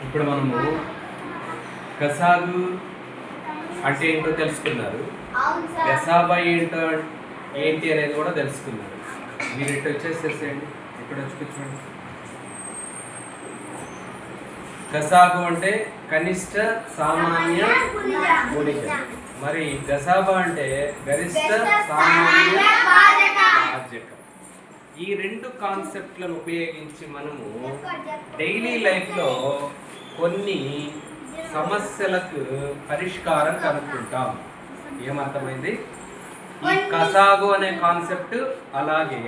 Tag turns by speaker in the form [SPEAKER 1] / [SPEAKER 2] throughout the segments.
[SPEAKER 1] ఇప్పుడు మనము గసాగు అంటే ఏంటో తెలుసుకున్నారు, గసాబా ఏంటి అనేది కూడా తెలుసుకున్నారు. మీరు ఇటు వచ్చేసేసేయండి, ఇక్కడ వచ్చి కూర్చోండి. గసాగు అంటే కనిష్ట సామాన్య గుణిజ, మరి గసాబా అంటే గరిష్ట సామాన్య భాజకం. ఈ రెండు కాన్సెప్ట్లను ఉపయోగించి మనము డైలీ లైఫ్లో కొన్ని సమస్యలకు పరిష్కారం కనుక్కుంటాం. ఏమర్థమైంది? ఈ గసాగు అనే కాన్సెప్ట్ అలాగే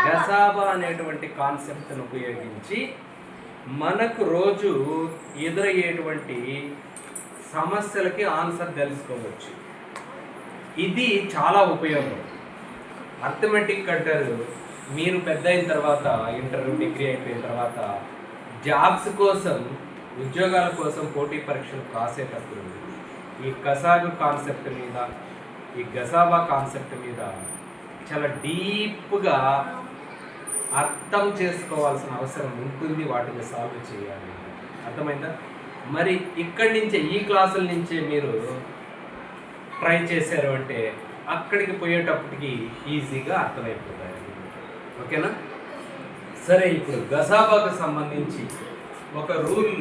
[SPEAKER 1] గసాబా అనేటువంటి కాన్సెప్ట్ను ఉపయోగించి మనకు రోజు ఎదురయ్యేటువంటి సమస్యలకి ఆన్సర్ తెలుసుకోవచ్చు. ఇది చాలా ఉపయోగం. అర్థమెటిక్ అంటారు. మీరు పెద్ద అయిన తర్వాత, ఇంటర్ డిగ్రీ అయిపోయిన తర్వాత జాబ్స్ కోసం, ఉద్యోగాల కోసం పోటీ పరీక్షలు రాసేటప్పుడు ఈ గసాగు కాన్సెప్ట్ మీద, ఈ గసాబా కాన్సెప్ట్ మీద చాలా డీప్గా అర్థం చేసుకోవాల్సిన అవసరం ఉంటుంది. వాటిని సాల్వ్ చేయాలి. అర్థమైందా? మరి ఇక్కడి నుంచే, ఈ క్లాసుల నుంచే మీరు ట్రై చేశారు అంటే అక్కడికి పోయేటప్పటికి ఈజీగా అర్థమైపోతాయి. ఓకేనా? సరే, ఇప్పుడు గసాబాకు సంబంధించి ఒక రూల్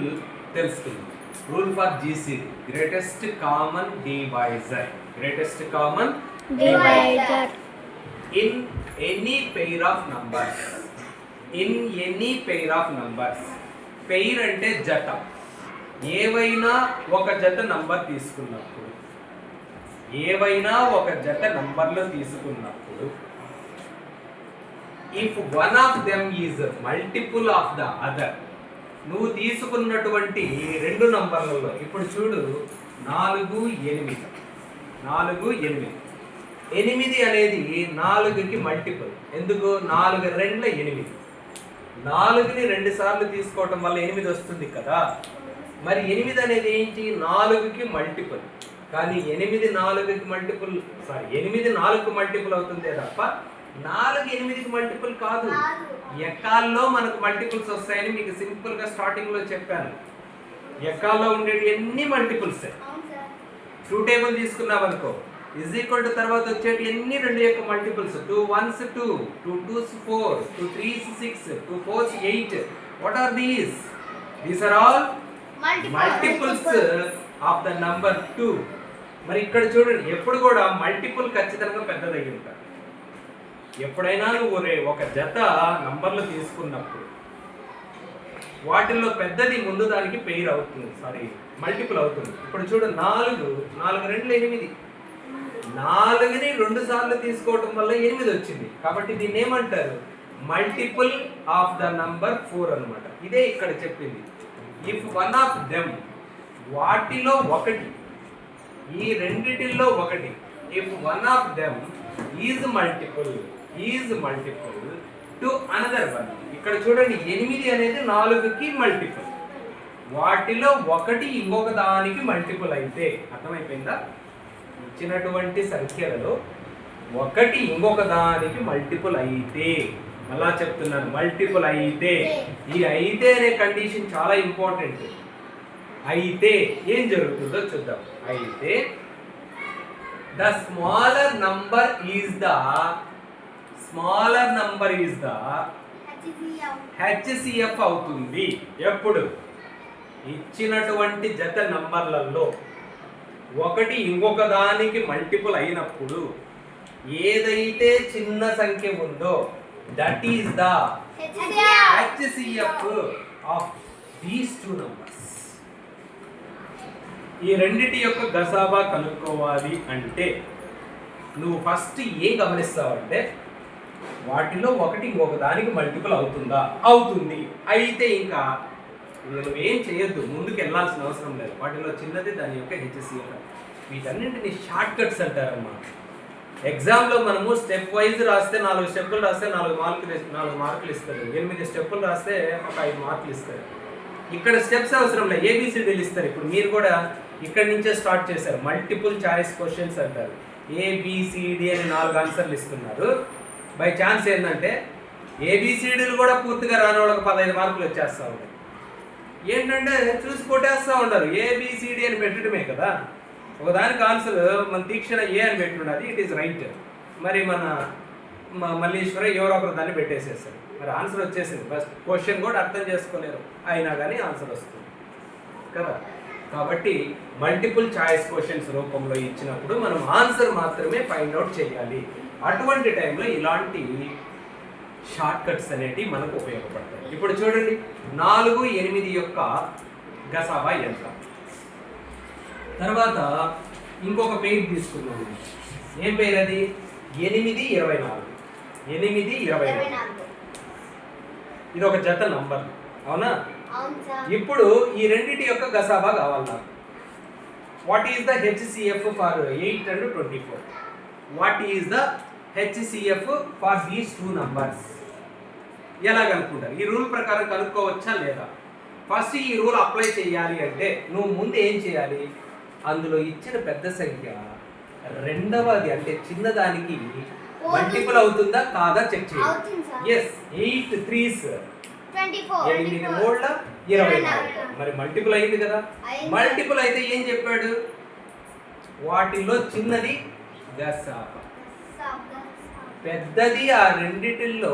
[SPEAKER 1] తెలుసుకుందాం. Rule for GC, greatest common divisor. Greatest common divisor in any pair of numbers. In any pair of numbers. Pair అంటే జత. ఏవైనా ఒక జత నంబర్ తీసుకున్నప్పుడు, ఏవైనా ఒక జత నంబర్లు తీసుకున్నప్పుడు, if one of them is multiple of the other, నువ్వు తీసుకున్నటువంటి రెండు నంబర్లలో, ఇప్పుడు చూడు 4, 8. 4, 8. 8 అనేది 4కి మల్టిపుల్. ఎందుకు? 4 2 8. 4ని 2 సార్లు తీసుకోవటం వల్ల 8 వస్తుంది కదా. మరి 8 అనేది ఏంటి? 4కి మల్టిపుల్. కానీ 8 4కి మల్టిపుల్, 8 4కి మల్టిపుల్ అవుతుందే తప్ప 4 8కి మల్టిపుల్ కాదు. ఎక్కాల్లో మనకు మల్టిపుల్స్ వస్తాయని మీకు సింపుల్గా స్టార్టింగ్లో చెప్పాను. ఎక్కాల్లో ఉండేవి ఎన్ని మల్టిపుల్స్. 2 టేబుల్ తీసుకున్నాం అనుకో, ఇజ్ ఈక్వల్ టు తర్వాత వచ్చేటి ఎన్ని 2 యొక్క multiples. 2 1s 2, 2 2s 4, 2 3s 6, 2 4s 8. What are these? These are all multiples of the number 2. మరి ఇక్కడ చూడండి, ఎప్పుడు కూడా మల్టిపుల్ ఖచ్చితంగా పెద్దదై ఉంటారు. ఎప్పుడైనా నువ్వు ఒక జత నంబర్లు తీసుకున్నప్పుడు వాటిల్లో పెద్దది ముందు దానికి పెయిర్ అవుతుంది, మల్టిపుల్ అవుతుంది. ఇప్పుడు చూడు, 4 2 8. 4ని 2 సార్లు తీసుకోవటం వల్ల 8 వచ్చింది. కాబట్టి దీన్ని ఏమంటారు? మల్టిపుల్ ఆఫ్ ద నంబర్ 4 అన్నమాట. ఇదే ఇక్కడ చెప్పింది. ఇఫ్ వన్ ఆఫ్ దెమ్, వాటిలో ఒకటి, ఈ రెండిటిల్లో ఒకటి, if one of them is multiple to another one. ఇక్కడ చూడండి, 8 అనేది 4కి మల్టిపుల్. వాటిలో ఒకటి ఇంకొక దానికి మల్టిపుల్ అయితే, అర్థమైపోయిందా? ఇచ్చినటువంటి సంఖ్యలలో ఒకటి ఇంకొక దానికి మల్టిపుల్ అయితే, అలా చెప్తున్నాను, మల్టిపుల్ అయితే. ఈ అయితే అనే కండిషన్ చాలా ఇంపార్టెంట్. అయితే ఏం జరుగుతుందో చూద్దాం. అయితే the smaller number is the HCF అవుతుంది. ఎప్పుడు? ఇచ్చినటువంటి జత నంబర్లలో ఒకటి ఇంకొక దానికి మల్టిపుల్ అయినప్పుడు ఏదైతే చిన్న సంఖ్య ఉందో that is the HCF of these 2 numbers. ఈ రెండిటి యొక్క గసాబా కనుక్కోవాలి అంటే నువ్వు ఫస్ట్ ఏం గమనిస్తావంటే, వాటిలో ఒకటి ఇంకొక దానికి మల్టిపుల్ అవుతుందా? అవుతుంది. అయితే ఇంకా నువ్వేం చేయొద్దు, ముందుకు వెళ్ళాల్సిన అవసరం లేదు. వాటిలో చిన్నది దాని యొక్క HCF. వీటన్నింటినీ షార్ట్ కట్స్ అంటారమ్మా. ఎగ్జామ్లో మనము స్టెప్ వైజ్ రాస్తే 4 స్టెప్పులు రాస్తే 4 మార్కులు ఇస్తారు. 8 స్టెప్పులు రాస్తే ఒక 5 మార్కులు ఇస్తారు. ఇక్కడ స్టెప్స్ అవసరం లేదు, ABCDలు ఇస్తారు. ఇప్పుడు మీరు కూడా ఇక్కడి నుంచే స్టార్ట్ చేశారు. మల్టిపుల్ చాయిస్ క్వశ్చన్స్ అంటారు. ABCD అని 4 ఆన్సర్లు ఇస్తున్నారు. బై ఛాన్స్ ఏంటంటే ABCDలు కూడా పూర్తిగా రాని వాళ్ళకి 15 మార్కులు వచ్చేస్తా ఉంటాయి. ఏంటంటే చూసి కొట్టేస్తూ ఉండరు, ఏబిసిడి అని పెట్టడమే కదా. ఒకదానికి ఆన్సర్ మన తీక్షణ ఏ అని పెట్టున్నది, ఇట్ ఈస్ రైట్. మరి మన మల్లీశ్వర ఎవరో ఒకరు దాన్ని పెట్టేసేస్తారు, మరి ఆన్సర్ వచ్చేసింది. ఫస్ట్ క్వశ్చన్ కూడా అర్థం చేసుకోలేరు, అయినా కానీ ఆన్సర్ వస్తుంది కదా. కాబట్టి మల్టిపుల్ చాయిస్ క్వశ్చన్స్ రూపంలో ఇచ్చినప్పుడు మనం ఆన్సర్ మాత్రమే ఫైండ్ అవుట్ చేయాలి. అటువంటి టైంలో ఇలాంటి షార్ట్ కట్స్ అనేటివి మనకు ఉపయోగపడతాయి. ఇప్పుడు చూడండి, 4, 8 యొక్క గసాబా ఎంత. తర్వాత ఇంకొక పేరు తీసుకున్నాము, ఏం పేరు అది? 8, 24. 8, 24 ఇది ఒక జత నంబర్, అవునా? ఇప్పుడు ఈ రెండింటి యొక్క గసాబా కావాలి నాకు. What is the HCF for 8 and 24? What is the HCF for these 2 numbers? ఎలా కనుక్కుంటారు? ఈ రూల్ ప్రకారం కనుక్కోవచ్చా లేదా? ఫస్ట్ ఈ రూల్ అప్లై చేయాలి అంటే నువ్వు ముందు ఏం చేయాలి, అందులో ఇచ్చిన పెద్ద సంఖ్య రెండవది అంటే చిన్నదానికి మల్టిపుల్ అవుతుందా కాదా చెక్ చేయాలి. Yes, 8 3s 8 3 24. మరి మల్టిపుల్ అయింది కదా. మల్టిపుల్ అయితే ఏం చెప్పాడు, వాటిలో చిన్నది గసాబా, పెద్దది ఆ రెండిటిల్లో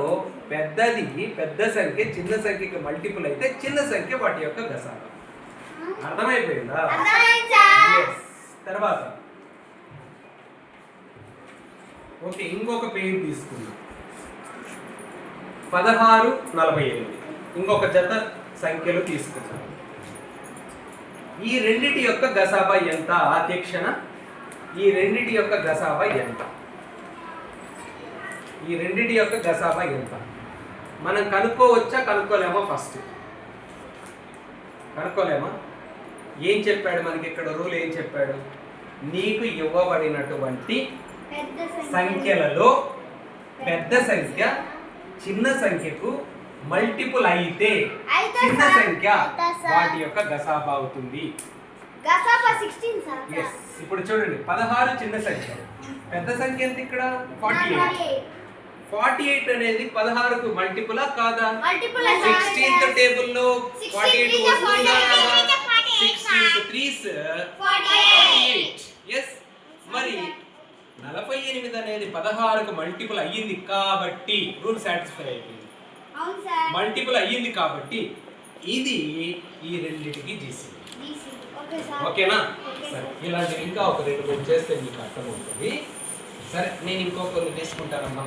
[SPEAKER 1] పెద్దది పెద్ద సంఖ్య చిన్న సంఖ్యకి మల్టిపుల్ అయితే చిన్న సంఖ్య వాటి యొక్క గసాబా. అర్థమైపోయిందా? తర్వాత ఓకే, ఇంకొక పేరు తీసుకుందాం, 16, 48. ఇంకొక జత సంఖ్యలు తీసుకుందాం. ఈ రెండిటి యొక్క గసాబా ఎంత అధ్యక్షణ? ఈ రెండిటి యొక్క గసాబా ఎంత? ఈ రెండిటి యొక్క గసాబా ఎంత మనం కనుక్కోవచ్చా కనుక్కోలేమా? ఫస్ట్ కనుక్కోలేమా? ఏం చెప్పాడు మనకి ఇక్కడ రూల్? ఏం చెప్పాడు? నీకు ఇవ్వబడినటువంటి సంఖ్యలలో పెద్ద సంఖ్య చిన్న సంఖ్యకు మల్టిపుల్ అయితే చిన్న సంఖ్య వాటి యొక్క గసాబా అవుతుంది. ఇప్పుడు చూడండి, 16 చిన్న సంఖ్య, పెద్ద సంఖ్య ఎంత ఇక్కడ? 48. 48 అనేది 16కు మల్టిపులా కాదా? 16th టేబుల్లో 48 వస్తుందా? 16 3s 48. ఎస్, మరి 48 అనేది 16కు మల్టిపుల్ అయ్యింది కాబట్టి రూల్ సాటిస్ఫై అయిపోయింది. మల్టిపుల్ అయ్యింది కాబట్టి ఇది ఈ రెండింటికి జీసీ. ఓకేనా? సరే, ఇలాంటి ఇంకా ఒక 2 చేస్తే మీకు అర్థమవుతుంది. సరే, నేను ఇంకొకరు తీసుకుంటానమ్మా.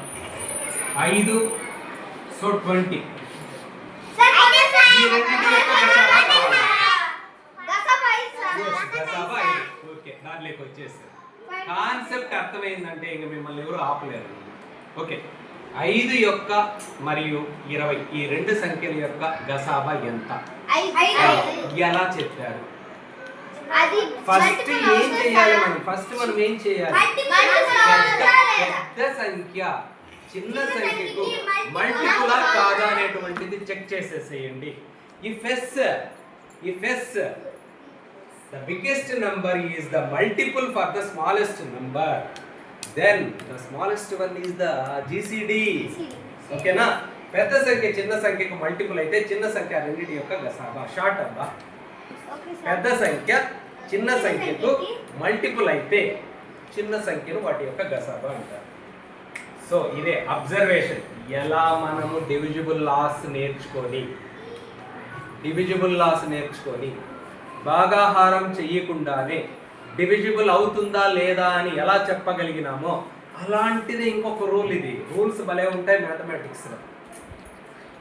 [SPEAKER 1] 5 సో 20. ఈ రెండింటి యొక్క గసాబా కావాలి. గసాబా 5. ఓకే, దాంట్లోకి వచ్చేసి కాన్సెప్ట్ అర్థమైందంటే ఇంక మిమ్మల్ని ఎవరు ఆపలేరు. ఓకే, 5 యొక్క మరియు 20 ఈ రెండు సంఖ్యల యొక్క గసాబా ఎంత? ఎలా చెప్పారు? ఫస్ట్ ఏం చేయాలి మనం? ఫస్ట్ మనం ఏం చేయాలి? పెద్ద సంఖ్య చిన్న సంఖ్యకు మల్టిపుల్ కాదా అనేటువంటిది చెక్ చేసేసేయండి. If S the biggest number is the multiple for the smallest number, then the smallest one is the GCD. ఓకేనా? పెద్ద సంఖ్య చిన్న సంఖ్యకు మల్టిపుల్ అయితే చిన్న సంఖ్య రెండింటి యొక్క గసాబా. షార్ట్ అబ్బా. పెద్ద సంఖ్య చిన్న సంఖ్యకు మల్టిపుల్ అయితే చిన్న సంఖ్యను వాటి యొక్క గసాబా అంటారు. సో ఇదే అబ్జర్వేషన్. ఎలా మనము డివిజిబుల్ లాస్ నేర్చుకొని భాగాహారం చెయ్యకుండానే డివిజిబుల్ అవుతుందా లేదా అని ఎలా చెప్పగలిగినామో అలాంటిది ఇంకొక రూల్. ఇది రూల్స్ భలే ఉంటాయి మ్యాథమెటిక్స్లో.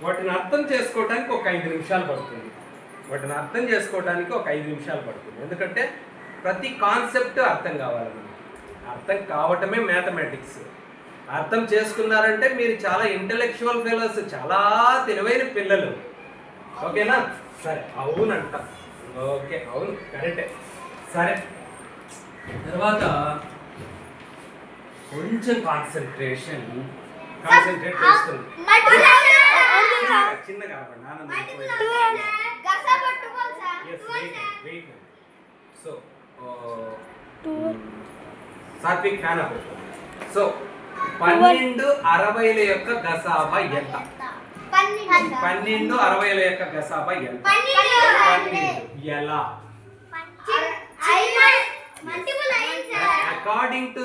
[SPEAKER 1] వాటిని అర్థం చేసుకోవడానికి ఒక 5 నిమిషాలు పడుతుంది. ఎందుకంటే ప్రతి కాన్సెప్ట్ అర్థం కావాలి మనకి. అర్థం కావటమే మ్యాథమెటిక్స్. అర్థం చేసుకున్నారంటే మీరు చాలా ఇంటెలెక్చువల్ ఫెలోస్, చాలా తెలివైన పిల్లలు. ఓకేనా? సరే, అవునంట. ఓకే, అవును, కరెక్టే. సరే, తర్వాత కొంచెం కాన్సన్ట్రేట్ చేస్తుంది. చిన్నగా సో సాత్విక్ ఫ్యాన్ అప్పుడు. సో 12 60ల యొక్క గసాబా ఎంత? 12 12 60ల యొక్క గసాబా ఎంత? 12. ఎలా? According to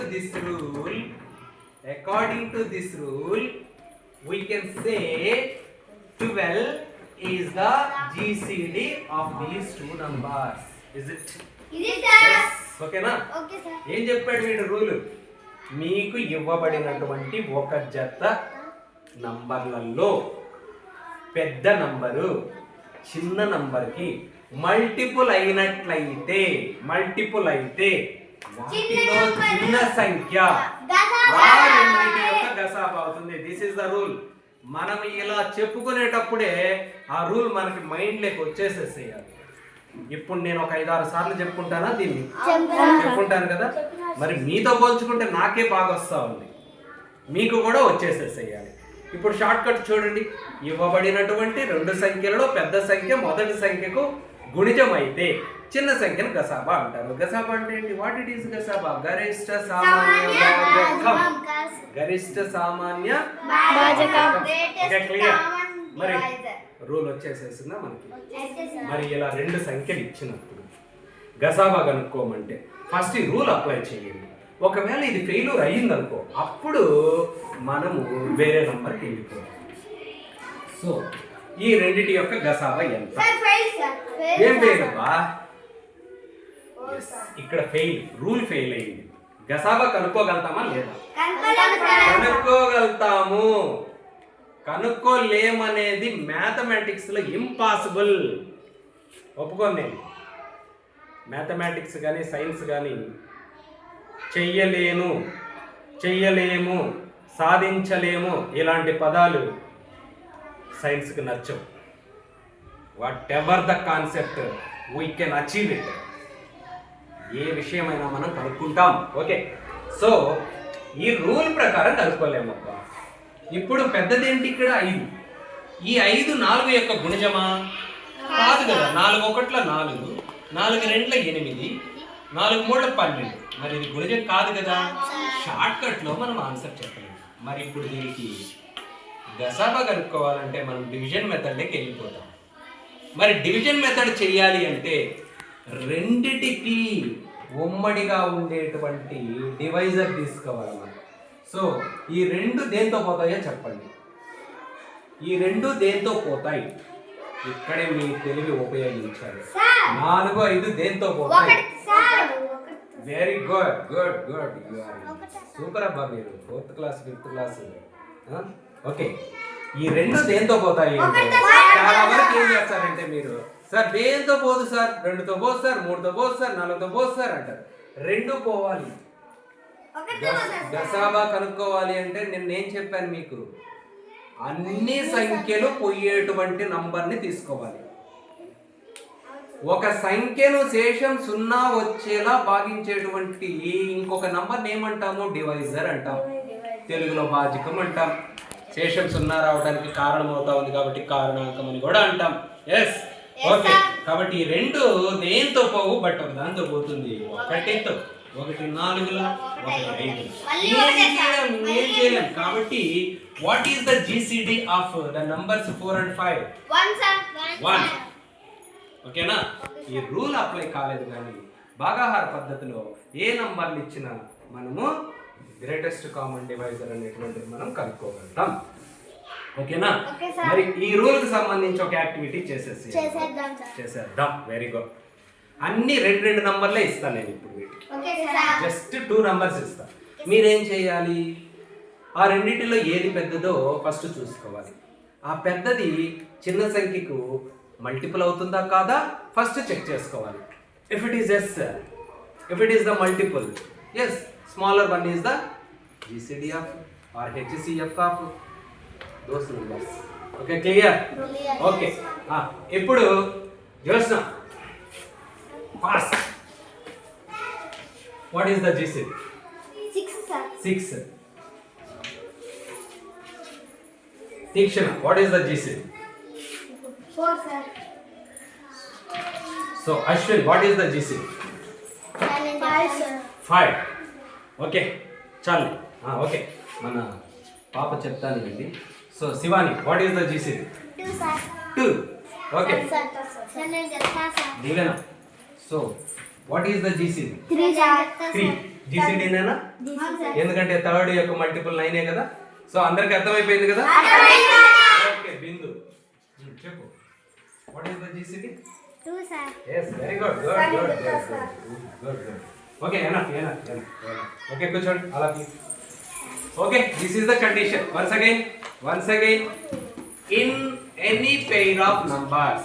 [SPEAKER 1] this rule, we can say 12 is the GCD of these two numbers. Is it? Yes. ఓకేనా? ఏం చెప్పాడు వీడు రూల్? మీకు ఇవ్వబడినటువంటి ఒక జత నంబర్లలో పెద్ద నంబరు చిన్న నంబర్కి మల్టిపుల్ అయితే వాటిలో చిన్న సంఖ్య రెండింటి యొక్క గసాబా అవుతుంది. This is the rule. మనం ఇలా చెప్పుకునేటప్పుడే ఆ రూల్ మనకి మైండ్లోకి వచ్చేసేసేయాలి. ఇప్పుడు నేను ఒక 5-6 సార్లు చెప్పుకుంటానా దీన్ని? చెప్పుకుంటాను కదా. మరి మీతో పోల్చుకుంటే నాకే బాగా వస్తా ఉంది, మీకు కూడా వచ్చేసేసేయాలి. ఇప్పుడు షార్ట్ కట్ చూడండి. ఇవ్వబడినటువంటి 2 సంఖ్యలలో పెద్ద సంఖ్య మొదటి సంఖ్యకు గుణిజం అయితే చిన్న సంఖ్యను గసాబా అంటారు. గసాబా అంటే ఏంటి? వాట్ ఇట్ ఈస్ గసాబా? గరిష్ట సామాన్య భాజకం. క్లియర్? మరి రూల్ వచ్చేసేసిందా మనకి? మరి ఇలా 2 సంఖ్యలు ఇచ్చినప్పుడు గసాబా కనుక్కోమంటే ఫస్ట్ ఈ రూల్ అప్లై చేయండి. ఒకవేళ ఇది ఫెయిల్యూర్ అయ్యిందనుకో, అప్పుడు మనము వేరే నంబర్కి వెళ్ళిపోవాలి. సో ఈ రెండిటి యొక్క గసాబా ఎంత? ఏం ఫెయిల్ అబ్బా? ఇక్కడ ఫెయిల్, రూల్ ఫెయిల్ అయింది. గసాబా కనుక్కోగలుగుతామా లేదా? కనుక్కోగలుగుతాము. కనుక్కోలేమనేది మ్యాథమెటిక్స్ లో ఇంపాసిబుల్. ఒప్పుకోను నేను. మ్యాథమెటిక్స్ కానీ సైన్స్ కానీ చెయ్యలేము, సాధించలేము ఇలాంటి పదాలు సైన్స్కి నచ్చవు. Whatever the concept we can achieve it. ఏ విషయమైనా మనం కనుక్కుంటాం. ఓకే, సో ఈ రూల్ ప్రకారం కనుక్కోలేమబ్బా. ఇప్పుడు పెద్దదేంటి? ఇక్కడ 5. ఈ 5 4 యొక్క గుణజమా? కాదు కదా. 4 1 4, 4 2 8, 4 3 12. మరి ఇది గుణజం కాదు కదా. షార్ట్ కట్ లో మనం ఆన్సర్ చెప్పలేము. మరి ఇప్పుడు దీనికి గసాబా కనుక్కోవాలంటే మనం డివిజన్ మెథడ్లోకి వెళ్ళిపోతాం. మరి డివిజన్ మెథడ్ చేయాలి అంటే రెండిటికి ఉమ్మడిగా ఉండేటువంటి డివైజర్ తీసుకోవాలన్నమాట. సో ఈ 2 దేంతో పోతాయో చెప్పండి. ఈ 2 దేంతో పోతాయి? ఇక్కడే మీ తెలివి ఉపయోగించాలి. 4 5 దేంతో పోతాయి? Very good. సూపర్ అబ్బా, మీరు 4th class 5th class. Okay, ఈ 2 దేంతో పోతాయి అంటే చాలా వరకు ఏం చేస్తారంటే మీరు, సార్ దేంతో పోదు సార్, 2తో పోదు సార్, 3తో పోదు సార్, 4తో పోదు సార్ అంటారు. 2 పోవాలి. గసాబా కనుక్కోవాలి అంటే నేనేం చెప్పాను మీకు? అన్ని సంఖ్యలు పోయేటువంటి నంబర్ని తీసుకోవాలి. ఒక సంఖ్యను శేషం 0 వచ్చేలా భాగించేటువంటి ఇంకొక నంబర్ని ఏమంటాము? డివైజర్ అంటాం. తెలుగులో భాజకం అంటాం. శేషం 0 రావడానికి కారణం అవుతా ఉంది కాబట్టి కారణాంకం అని కూడా అంటాం. Yes, okay. కాబట్టి ఈ 2 దేంతో పోవు, బట్ ఒక దాంతో పోతుంది. 1తో, 1 4లో, 1 5. ఏం చేయలేం. కాబట్టి what is the GCD of the numbers 4 and 5? 1. ఓకేనా? ఈ రూల్ అప్లై కాలేదు కానీ భాగాహార పద్ధతిలో ఏ నంబర్లు ఇచ్చినా మనము గ్రేటెస్ట్ కామన్ డివైజర్ అనేటువంటిది మనం కనుక్కోగలుగుతాం. ఓకేనా? మరి ఈ రూల్ కి సంబంధించి ఒక యాక్టివిటీ చేసేద్దాం. Very good. అన్ని 2 నంబర్లే ఇస్తాను నేను ఇప్పుడు వీటికి. జస్ట్ 2 నంబర్స్ ఇస్తాను. మీరేం చేయాలి? ఆ రెండింటిలో ఏది పెద్దదో ఫస్ట్ చూసుకోవాలి. ఆ పెద్దది చిన్న సంఖ్యకు మల్టిపుల్ అవుతుందా కాదా ఫస్ట్ చెక్ చేసుకోవాలి. If it is yes, if it is the multiple, yes, smaller one is the GCD of or HCF of those numbers. Okay, clear? Okay. ఇప్పుడు Jyotsna, fast, what is the GCD? 6. Tikshana, what is the GCD?
[SPEAKER 2] 4, sir.
[SPEAKER 1] So Ashwin, what is the GCD?
[SPEAKER 2] 5, sir.
[SPEAKER 1] 5. Okay, చాలు. Okay, మన పాప చెప్తాను అండి. So Shivani, what is the GCD?
[SPEAKER 2] 2 sir.
[SPEAKER 1] 2. Okay.
[SPEAKER 2] Sir నేను చెప్తా sir.
[SPEAKER 1] Divyana, so what is the GCD?
[SPEAKER 2] 3 sir.
[SPEAKER 1] 3. GCD నేనా? ఎందుకంటే third యొక్క మల్టిపుల్ 9 కదా. సో అందరికి అర్థమైపోయింది కదా. ఓకే బిందు, చెప్పు what is the GCD?
[SPEAKER 2] 2 sir.
[SPEAKER 1] Yes, very good. Good. Okay, enough. Okay, కూర్చోండి. అలా please. Okay, this is the condition. Once again. In any pair of numbers,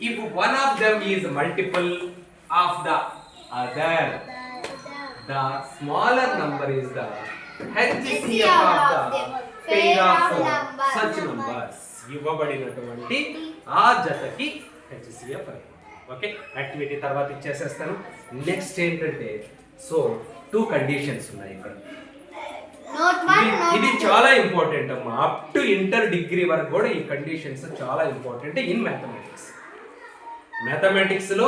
[SPEAKER 1] if one of them is multiple of the other, the smaller number is the HCF of the pair of such numbers. ఇవ్వబడినటువంటి ఆ జతకి HCF అని. Okay, activity తర్వాత ఇచ్చేసేస్తాను. Next ఏంటంటే, so 2 conditions ఉన్నాయి ఇక్కడ. ఇది చాలా important అమ్మా. అప్ టు ఇంటర్ డిగ్రీ వరకు కూడా ఈ కండిషన్స్ చాలా ఇంపార్టెంట్ ఇన్ మ్యాథమెటిక్స్ లో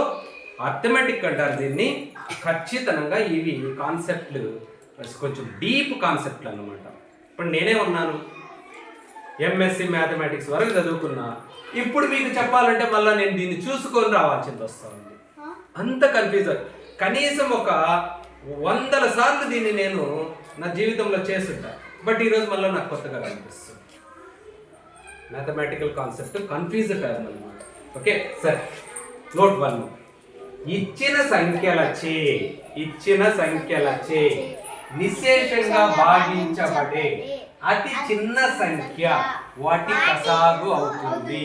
[SPEAKER 1] అర్థమెటిక్ అంటారు దీన్ని. ఖచ్చితంగా ఇవి కాన్సెప్ట్లు కొంచెం డీప్ కాన్సెప్ట్లు అన్నమాట. ఇప్పుడు నేనే ఉన్నాను, ఎంఎస్సి మ్యాథమెటిక్స్ వరకు చదువుకున్నా. ఇప్పుడు మీకు చెప్పాలంటే మళ్ళీ నేను దీన్ని చూసుకొని రావాల్సింది వస్తుంది. అంత కన్ఫ్యూజన్. కనీసం ఒక 100 సార్లు దీన్ని నేను నా జీవితంలో చేస్తుంటా. బట్ ఈరోజు మళ్ళీ నాకు కొత్తగా అనిపిస్తుంది. మ్యాథమెటికల్ కాన్సెప్ట్ కన్ఫ్యూజ్ కాదు అన్నమాట. ఓకే సరే, నోట్ 1. ఇచ్చిన సంఖ్యలచే నిశేషంగా భాగించబడే అతి చిన్న సంఖ్య వాటి కసాగు అవుతుంది.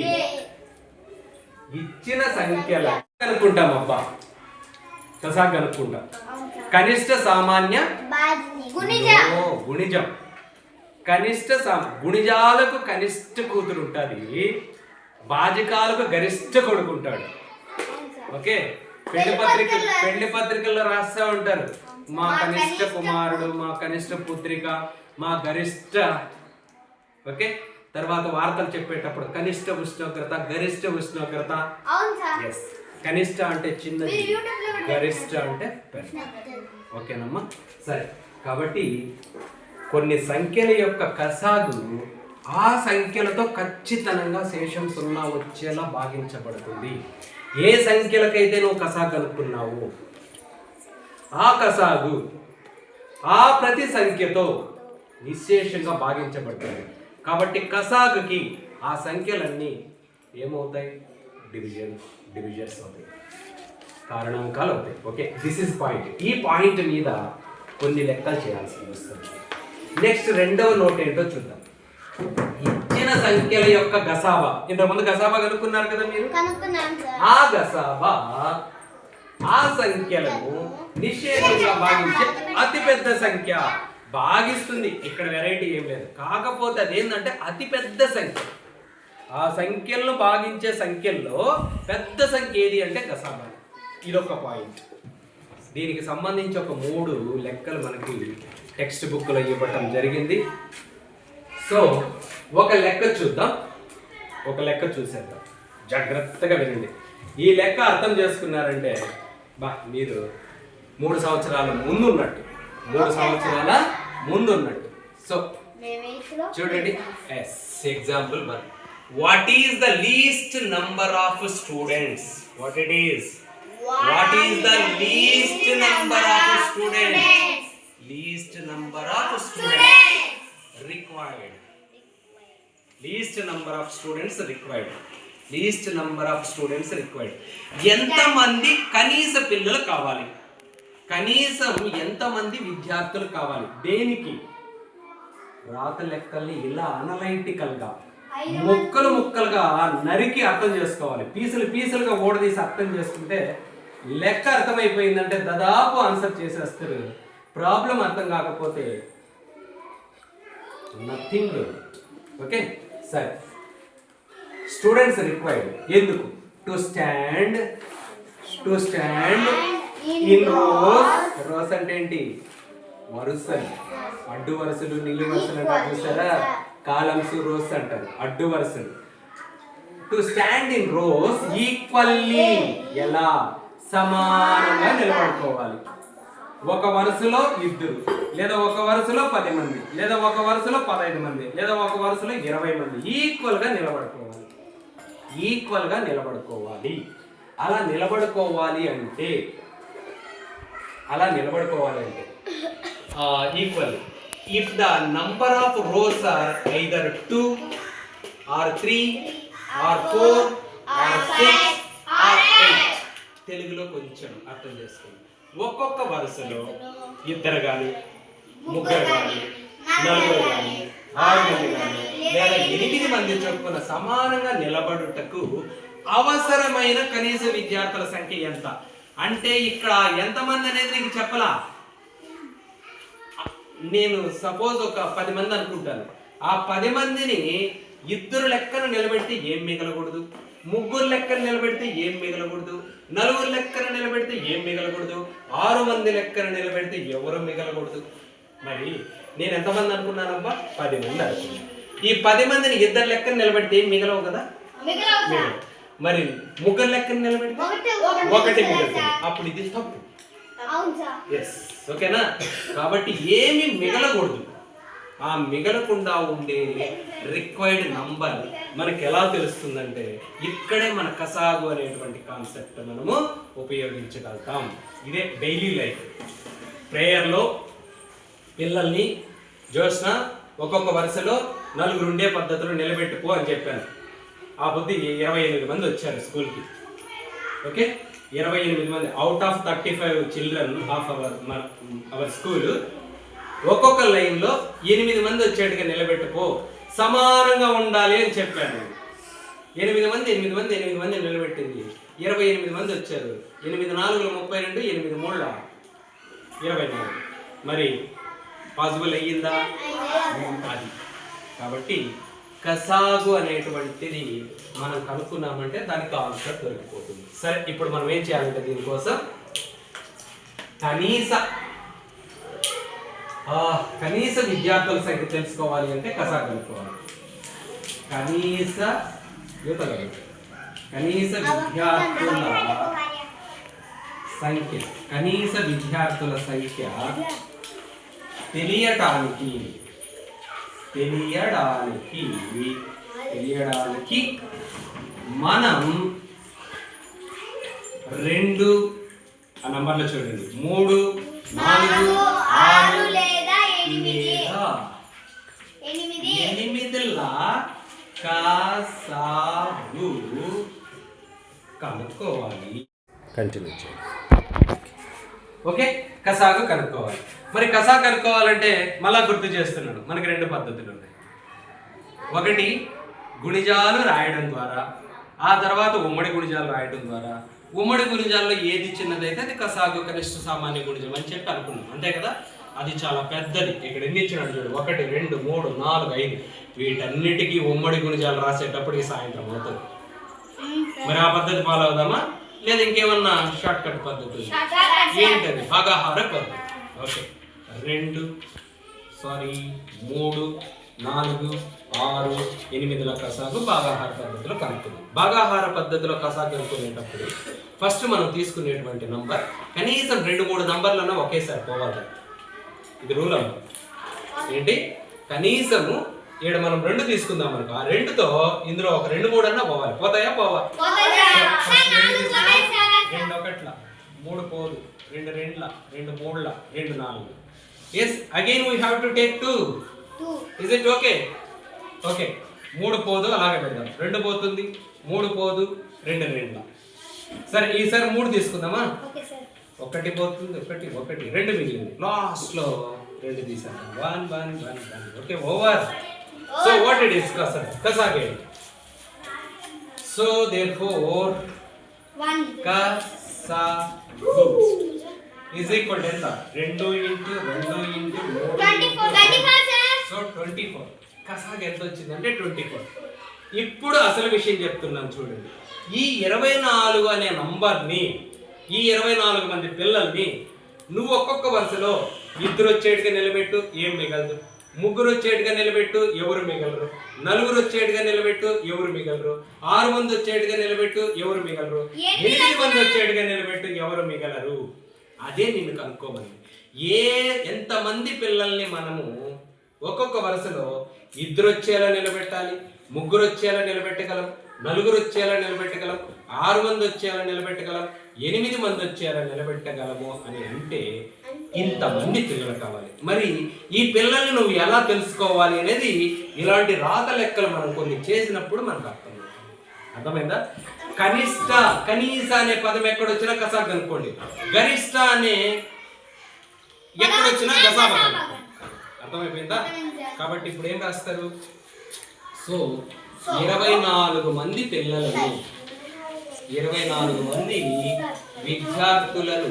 [SPEAKER 1] ఇచ్చిన సంఖ్యల కనుక్కుంటాం అబ్బా, కసాగు కనుక్కుంటాం. కనిష్ట సామాన్య గుణిజం. గుణిజాలకు కనిష్ట కూతురు ఉంటుంది, బాజికాలకు గరిష్ట కొడుకు ఉంటాడు. ఓకే, పెళ్లి పత్రికల్లో రాస్తా ఉంటారు, మా కనిష్ట కుమారుడు, మా కనిష్ట పుత్రిక, మా గరిష్ట. ఓకే, తర్వాత వార్తలు చెప్పేటప్పుడు కనిష్ట ఉష్ణోగ్రత, గరిష్ట ఉష్ణోగ్రత. ఎస్, కనిష్ట అంటే చిన్నది, గరిష్ట అంటే పెద్ద. ఓకేనమ్మా, సరే. కాబట్టి కొన్ని సంఖ్యల యొక్క కసాగు ఆ సంఖ్యలతో ఖచ్చితంగా శేషం 0 వచ్చేలా భాగించబడుతుంది. ఏ సంఖ్యలకైతే నువ్వు కసాగు కనుక్కున్నావు ఆ కసాగు ఆ ప్రతి సంఖ్యతో నిశేషంగా భాగించబడతాయి. కాబట్టి కసాగుకి ఆ సంఖ్యలన్నీ ఏమవుతాయి? డివిజన్స్ అవుతాయి, కారణాంకాలు అవుతాయి. Okay, this is point. ఈ పాయింట్ మీద కొన్ని లెక్కలు చేయాల్సి వస్తుంది. నెక్స్ట్ రెండవ నోట్ ఏంటో చూద్దాం. ఇచ్చిన సంఖ్యల యొక్క గసాబా. ఇంతకుముందు గసాబా కనుక్కున్నారు కదా మీరు. ఆ గసాబా ఆ సంఖ్యలను నిశేషంగా భాగించే అతిపెద్ద సంఖ్య భాగిస్తుంది. ఇక్కడ వెరైటీ ఏం లేదు, కాకపోతే అదేంటంటే అతిపెద్ద సంఖ్య. ఆ సంఖ్యలను భాగించే సంఖ్యల్లో పెద్ద సంఖ్య ఏది అంటే గసాబా. ఇదొక పాయింట్. దీనికి సంబంధించి ఒక 3 లెక్కలు మనకి టెక్స్ట్ బుక్లో ఇవ్వటం జరిగింది. సో ఒక లెక్క చూద్దాం, ఒక లెక్క చూసేద్దాం. జాగ్రత్తగా వినండి. ఈ లెక్క అర్థం చేసుకున్నారంటే మీరు 3 సంవత్సరాల ముందున్నట్టు. సో చూడండి, example 1. What is the least number of students? What it is? What is the least number of students? Least number of students required. Least number of students required. Least number of students required. ఎంతమంది కనీస పిల్లలు కావాలి? కనీసం ఎంతమంది విద్యార్థులు కావాలి? దేనికి? రాత లెక్కల్ని ఇలా అనలైటికల్గా ముక్కలుగా నరికి అర్థం చేసుకోవాలి. పీసులుగా ఓడదీసి అర్థం చేసుకుంటే లెక్క అర్థమైపోయిందంటే దాదాపు ఆన్సర్ చేసేస్తారు. ప్రాబ్లం అర్థం కాకపోతే నథింగ్. ఓకే సరే. స్టూడెంట్స్ రిక్వైర్డ్ ఎందుకు? టు స్టాండ్ ఇన్ రోస్ అంటే ఏంటి? వరుసలు, అడ్డు వరుసలు, నిలువు వరుసలు అంటారు చూసారా? కాలమ్స్, రోస్ అంటారు, అడ్డు వరుసలు. To stand in rose equally, ఎలా? సమానంగా నిలబడుకోవాలి. ఒక వరుసలో ఇద్దరు, లేదా ఒక వరుసలో 10 మంది, లేదా ఒక వరుసలో 15 మంది, లేదా ఒక వరుసలో 20 మంది ఈక్వల్గా నిలబడుకోవాలి. ఈక్వల్గా నిలబడుకోవాలి. అలా నిలబడుకోవాలి అంటే equal if the number of rows are either 2 or 3 or 4 or 6 or 8. తెలుగులో కొంచెం అర్థం చేసుకోండి. ఒక్కొక్క వరుసలో ఇద్దరు కానీ, ముగ్గురు కానీ, నలుగురు కానీ, 6 మంది కానీ, లేదా 8 మంది చొప్పున సమానంగా నిలబడుటకు అవసరమైన కనీస విద్యార్థుల సంఖ్య ఎంత అంటే ఇక్కడ ఎంతమంది అనేది నీకు చెప్పలా. నేను సపోజ్ ఒక 10 మంది అనుకుంటాను. ఆ 10 మందిని ఇద్దరు లెక్కన నిలబెడితే ఏం మిగలకూడదు, ముగ్గురు లెక్కన నిలబెడితే ఏం మిగలకూడదు, నలుగురు లెక్కన నిలబెడితే ఏం మిగలకూడదు, 6 మంది లెక్కన నిలబెడితే ఎవరు మిగలకూడదు. మరి నేను ఎంతమంది అనుకున్నానబ్బా? 10 మంది అనుకున్నాను. ఈ 10 మందిని ఇద్దరు లెక్కన నిలబెడితే ఏం మిగలవు కదా. మరి ముగ్గురు లెక్కన నిలబెడితే ఒకటి మిగులుతుంది. అప్పుడు ఇది తప్పు. ఎస్, ఓకేనా? కాబట్టి ఏమి మిగలకూడదు. ఆ మిగలకుండా ఉండే రిక్వైర్డ్ నంబర్ మనకి ఎలా తెలుస్తుందంటే ఇక్కడే మన కసాగు అనేటువంటి కాన్సెప్ట్ మనము ఉపయోగించగలుగుతాం. ఇదే డైలీ లైఫ్. ప్రేయర్లో పిల్లల్ని జోష్న ఒక్కొక్క వరుసలో 4 ఉండే పద్ధతిలో నిలబెట్టుకో అని చెప్పాను. ఆ బుద్ధి 28 మంది వచ్చారు స్కూల్కి. ఓకే, 28 మంది out of 35 children of our school. ఒక్కొక్క లైన్లో 8 మంది వచ్చేట్టుగా నిలబెట్టుకో, సమానంగా ఉండాలి అని చెప్పాను. 8 మంది నిలబెట్టింది. 28 మంది వచ్చారు. 8 4 32, 8 3 24. మరి పాసిబుల్ అయ్యిందా? అది. కాబట్టి కసాగు అనేటువంటిది మనం కనుక్కున్నామంటే దానికి ఆన్సర్ దొరికిపోతుంది. సరే, ఇప్పుడు మనం ఏం చేయాలంటే దీనికోసం కనీస విద్యార్థుల సంఖ్య తెలుసుకోవాలి అంటే కసాగు కనుక్కోవాలి. కనీస విద్యార్థుల సంఖ్య తెలియడానికి మనం 2 ఆ నంబర్లో చూడండి, 3, 4, 6 లేదా 8ల కసాగు కనుక్కోవాలి. కంటిన్యూ చేయండి. ఓకే, కసాగు కనుక్కోవాలి. మరి కసాగు కనుక్కోవాలంటే మళ్ళా గుర్తు చేస్తున్నాడు, మనకి 2 పద్ధతులు ఉన్నాయి. ఒకటి గుణిజాలు రాయడం ద్వారా, ఆ తర్వాత ఉమ్మడి గుణిజాలు రాయడం ద్వారా. ఉమ్మడి గుణిజాల్లో ఏది చిన్నదైతే అది కసాగు కనిష్ట సామాన్య గుణిజం అని చెప్పి అనుకున్నాం, అంతే కదా. అది చాలా పెద్దది. ఇక్కడ ఎన్ని ఇచ్చినాడు చూడు, 1 2 3 4 5. వీటన్నిటికీ ఉమ్మడి గుణిజాలు రాసేటప్పటికి సాయంత్రం అవుతుంది. మరి ఆ పద్ధతి ఫాలో అవుదామా, లేదా ఇంకేమన్నా షార్ట్ కట్ పద్ధతి ఏంటది? భాగాహార పద్ధతి. ఓకే, 2 3 4 6 8ల కసాగు భాగాహార పద్ధతిలో కనుక్కుందాం. భాగాహార పద్ధతిలో కసాగు కనుక్కునేటప్పుడు ఫస్ట్ మనం తీసుకునేటువంటి నంబర్ కనీసం 2-3 నంబర్లన్నా ఒకేసారి పోవాలి. ఇది రూల్ అమ్మ. ఏంటి? కనీసము ఇక్కడ మనం 2 తీసుకుందాం అనుకో, ఆ 2తో ఇందులో ఒక 2-3 అన్నా పోవాలి. పోతాయా? పోవాలి. 2 ఒకట్ల 3 పోదు, 2 2ల 2 3ల 2 4. Yes, again we have to take 2. Is it okay? Okay, 3 పోదు, అలాగే పెడదాం. 2 పోతుంది, 3 పోదు, 2 2ల. సరే, ఈసారి 3 తీసుకుందామా? 1 పోతుంది, 1 2 మిగిలింది. లాస్ట్ లో 2 తీసాను. 1 1 1 1. Okay, over. So what it is కసాగే. సో therefore 1 కసాగు is equal to ఎంత? 2 into 24. సో 24. కసాగు ఎంత వచ్చిందంటే 24. ఇప్పుడు అసలు విషయం చెప్తున్నాను చూడండి. ఈ 24 అనే నంబర్ని, ఈ 24 మంది పిల్లల్ని నువ్వు ఒక్కొక్క వరుసలో 2 వచ్చేట్టుగా నిలబెట్టు, ఏం మిగలదు. 3 వచ్చేట్టుగా నిలబెట్టు, ఎవరు మిగలరు. 4 వచ్చేట్టుగా నిలబెట్టు, ఎవరు మిగలరు. 6 మంది వచ్చేట్టుగా నిలబెట్టు, ఎవరు మిగలరు. 8 మంది వచ్చేట్టుగా నిలబెట్టు, ఎవరు మిగలరు. అదే నిన్ను కనుక్కోమని. ఎంతమంది పిల్లల్ని మనము ఒక్కొక్క వరుసలో 2 వచ్చేలా నిలబెట్టాలి, 3 వచ్చేలా నిలబెట్టగలం, 4 వచ్చేలా నిలబెట్టగలం, 6 మంది వచ్చేలా నిలబెట్టగలం, 8 మంది వచ్చేలా నిలబెట్టగలము అని అంటే ఇంతమంది పిల్లలు కావాలి. మరి ఈ పిల్లల్ని నువ్వు ఎలా తెలుసుకోవాలి అనేది ఇలాంటి రాత లెక్కలు మనం కొన్ని చేసినప్పుడు మనకు అర్థమైందా? కనీస అనే పదం ఎక్కడొచ్చినా కసాగ్ అనుకోండి, గరిష్ట అనే ఎక్కడొచ్చినా గసాబ. అర్థమైపోయిందా? కాబట్టి ఇప్పుడు ఏం రాస్తారు? సో 24 మంది పిల్లలను, 24 మంది విద్యార్థులను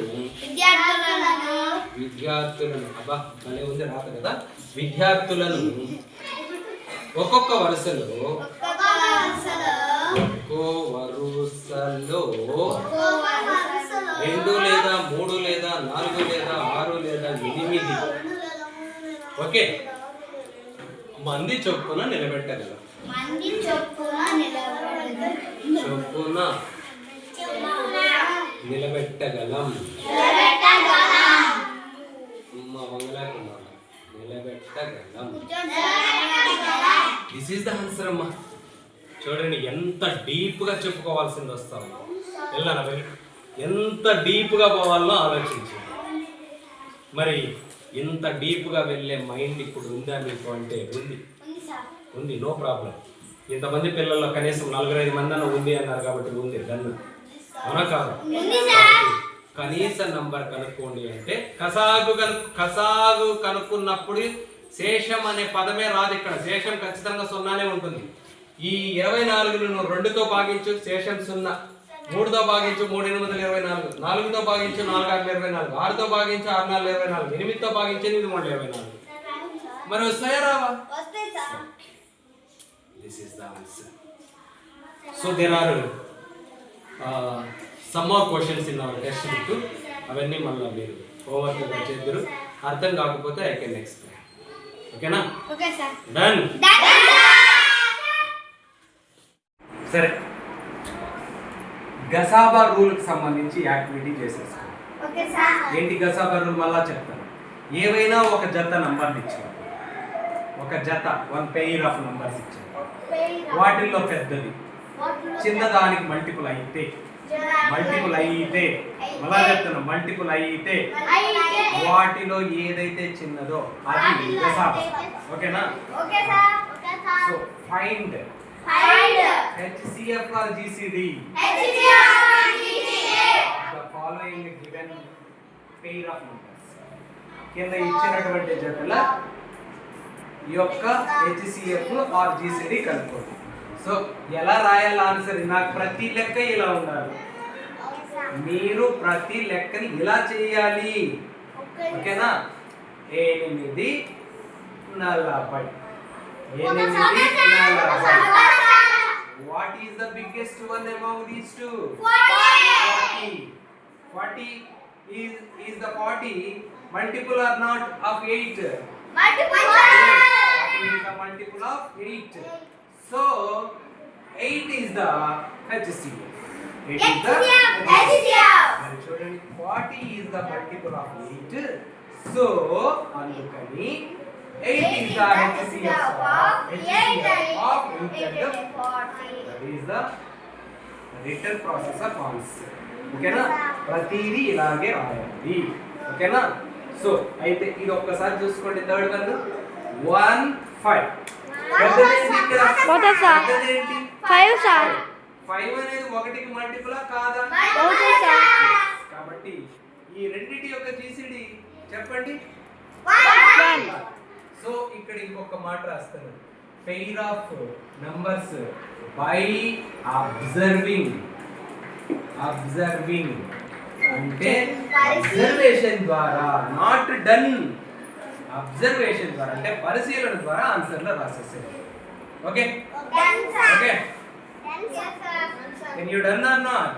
[SPEAKER 1] అబ్బా భలే ఉంది రాత కదా. విద్యార్థులను ఒక్కొక్క వరుసలో 2 లేదా 3 లేదా 4 లేదా 6 లేదా 8 ఓకే మంది చొప్పున నిలబెట్టగలం. నిలబెట్టగలం. దిస్ ఈస్ ద ఆన్సర్ అమ్మా. చూడండి ఎంత డీప్గా చెప్పుకోవాల్సింది వస్తాము. వెళ్ళాను ఎంత డీప్గా పోవాలో ఆలోచించి. మరి ఇంత డీప్గా వెళ్ళే మైండ్ ఇప్పుడు ఉందా మీకు అంటే ఉంది, నో ప్రాబ్లం. ఇంతమంది పిల్లల్లో కనీసం 4-5 మంది అన్న ఉంది అన్నారు కాబట్టి ఉంది. డన్ అవునా కాదు? కనీస నంబర్ కనుక్కోండి అంటే కసాగు కనుక్కున్నప్పుడు శేషం అనే పదమే రాదు ఇక్కడ. శేషం ఖచ్చితంగా 0నే ఉంటుంది. ఈ 24ను 2తో భాగించు, శేషం 0. 3తో భాగించు 3 8 24, 4తో భాగించు 4 6 24, 6తో భాగించు 6 4 24, 8తో భాగించు 8 3 24. మరి వస్తాయా రావా? This is the answer. So there are some more questions in our test book. అవన్నీ మళ్ళీ మీరు హోంవర్క్ చేద్దరు. అర్థం కాకపోతే ఐ కెన్ ఎక్స్ప్లెయిన్. ఓకేనా?
[SPEAKER 2] Okay sir.
[SPEAKER 1] డన్. సరే, గసాబా రూల్కి సంబంధించి యాక్టివిటీ చేసేస్తాం.
[SPEAKER 2] Okay sir.
[SPEAKER 1] ఏంటి గసాబా రూల్ మళ్ళా చెప్తాను. ఏవైనా ఒక జత నంబర్లు ఇచ్చారు, ఒక జత 1 పెయిర్ ఆఫ్ నంబర్స్ ఇచ్చారు. వాటిల్లో పెద్దది చిన్నదానికి మల్టిపుల్ అయితే మళ్ళా చెప్తాను, మల్టిపుల్ అయితే వాటిలో ఏదైతే చిన్నదో అది గసాబా. ఓకేనా? So find HCF or GCD the following given pair of numbers. కింద ఇచ్చినటువంటి జతల యొక్క HCF or GCD కనుక్కోండి. సో ఎలా రాయాలి ఆన్సర్? నాకు ప్రతి లెక్క ఇలా ఉండాలి, మీరు ప్రతి లెక్కని ఇలా చేయాలి. ఓకేనా? 8 40. 8 40. What is the biggest one among these two? 40. 40 is the 40 multiple or not of 8? Multiple. 40 is the multiple of 8. So 8 is the HCF. 8 is the HCF. And children, 40 is the multiple of 8. So అందుకని 8 is the HCF of 8 and 40. That is the written process of answer. ఓకేనా? ప్రతిదీ ఇలాగే రాయాలి. ఓకేనా? So అయితే ఇది ఒక్కసారి చూసుకోండి. Third one 1 5. పెద్దదేంటి? 5 సార్. 5 అనేది 1కి మల్టిపుల్ కాదా? అవును సార్. కాబట్టి ఈ రెండిటి యొక్క జీసీడీ చెప్పండి. 1. సో ఇక్కడ ఇంకొక మాట రాస్తాను. Pair of numbers by observing అంటే అబ్జర్వేషన్ ద్వారా, నాట్ డన్. అబ్జర్వేషన్ ద్వారా అంటే పరిశీలన ద్వారా ఆన్సర్లో రాసేసేది. Okay? Okay. Can you done or not?